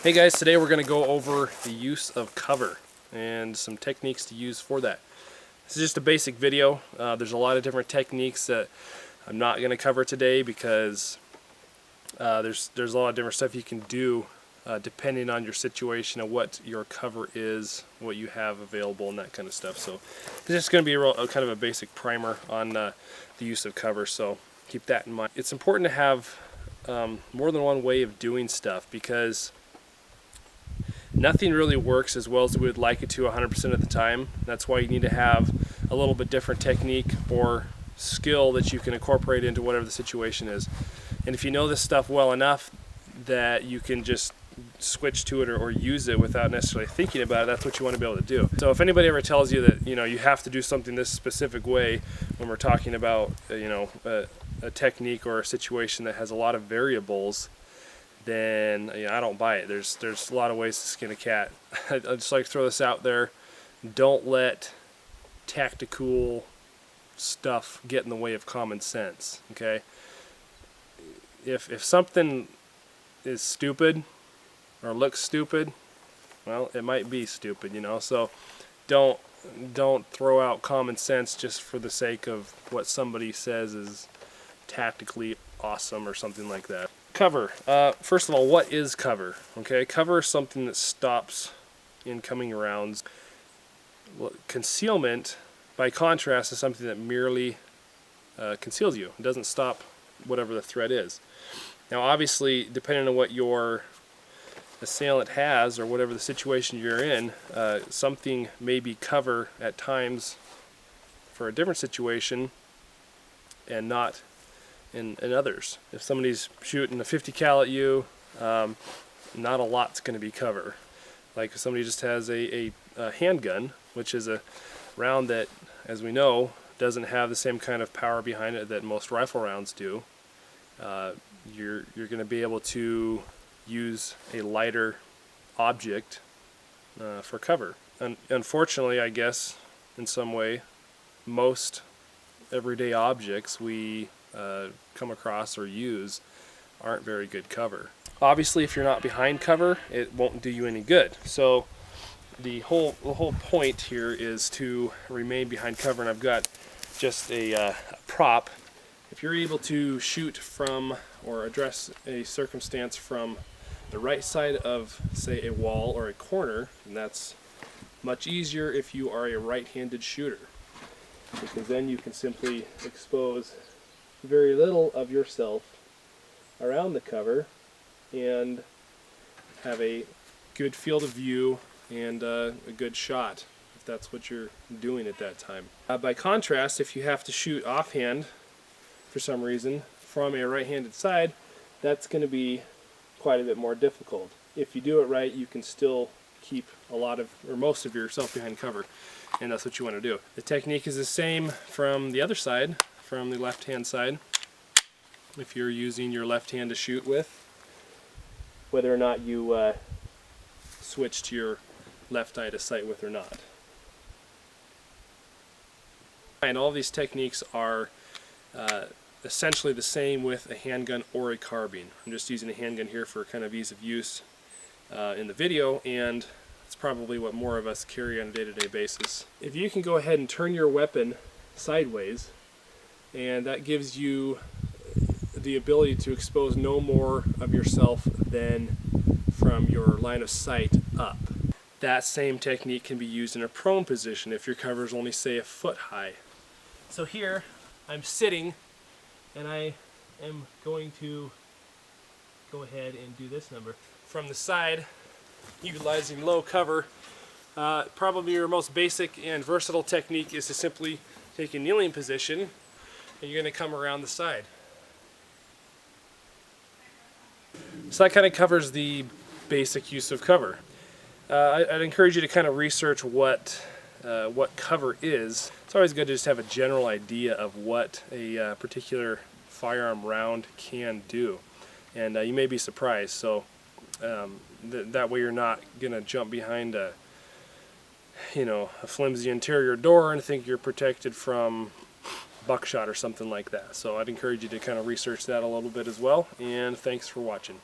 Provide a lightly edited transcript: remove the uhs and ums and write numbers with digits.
Hey guys, today we're going to go over the use of cover and some techniques to use for that. This is just a basic video. There's a lot of different techniques that I'm not going to cover today because there's a lot of different stuff you can do depending on your situation and what your cover is, what you have available, and that kind of stuff. So it's just going to be a kind of a basic primer on the use of cover, so keep that in mind. It's important to have more than one way of doing stuff because nothing really works as well as we would like it to 100% of the time. That's why you need to have a little bit different technique or skill that you can incorporate into whatever the situation is. And if you know this stuff well enough that you can just switch to it or use it without necessarily thinking about it, that's what you want to be able to do. So if anybody ever tells you that you have to do something this specific way when we're talking about a technique or a situation that has a lot of variables, then I don't buy it. There's a lot of ways to skin a cat. I'd just like to throw this out there. Don't let tactical stuff get in the way of common sense. Okay? If something is stupid or looks stupid, well, it might be stupid, So don't throw out common sense just for the sake of what somebody says is tactically awesome or something like that. Cover. First of all, what is cover? Okay, cover is something that stops incoming rounds. Well, concealment, by contrast, is something that merely conceals you. It doesn't stop whatever the threat is. Now, obviously, depending on what your assailant has or whatever the situation you're in, something may be cover at times for a different situation and not in others. If somebody's shooting a 50 cal at you, not a lot's going to be cover. Like if somebody just has a handgun, which is a round that, as we know, doesn't have the same kind of power behind it that most rifle rounds do, you're going to be able to use a lighter object for cover. And unfortunately, I guess, in some way, most everyday objects we come across or use aren't very good cover. Obviously, if you're not behind cover, it won't do you any good. So the whole point here is to remain behind cover, and I've got just a prop. If you're able to shoot from or address a circumstance from the right side of, say, a wall or a corner, and that's much easier if you are a right-handed shooter, because then you can simply expose very little of yourself around the cover and have a good field of view and a good shot if that's what you're doing at that time. By contrast, if you have to shoot offhand for some reason from a right-handed side, that's going to be quite a bit more difficult. If you do it right, you can still keep a lot of or most of yourself behind cover, and that's what you want to do. The technique is the same from the other side, from the left-hand side. If you're using your left hand to shoot with, whether or not you switch to your left eye to sight with or not. And all of these techniques are essentially the same with a handgun or a carbine. I'm just using a handgun here for kind of ease of use in the video, and it's probably what more of us carry on a day-to-day basis. If you can go ahead and turn your weapon sideways, and that gives you the ability to expose no more of yourself than from your line of sight up. That same technique can be used in a prone position if your cover is only, say, a foot high. So here I'm sitting, and I am going to go ahead and do this number. From the side, utilizing low cover, probably your most basic and versatile technique is to simply take a kneeling position, and you're going to come around the side. So that kind of covers the basic use of cover. I'd encourage you to kind of research what cover is. It's always good to just have a general idea of what a particular firearm round can do, and you may be surprised. So that way you're not going to jump behind a flimsy interior door and think you're protected from buckshot or something like that. So I'd encourage you to kind of research that a little bit as well, and thanks for watching.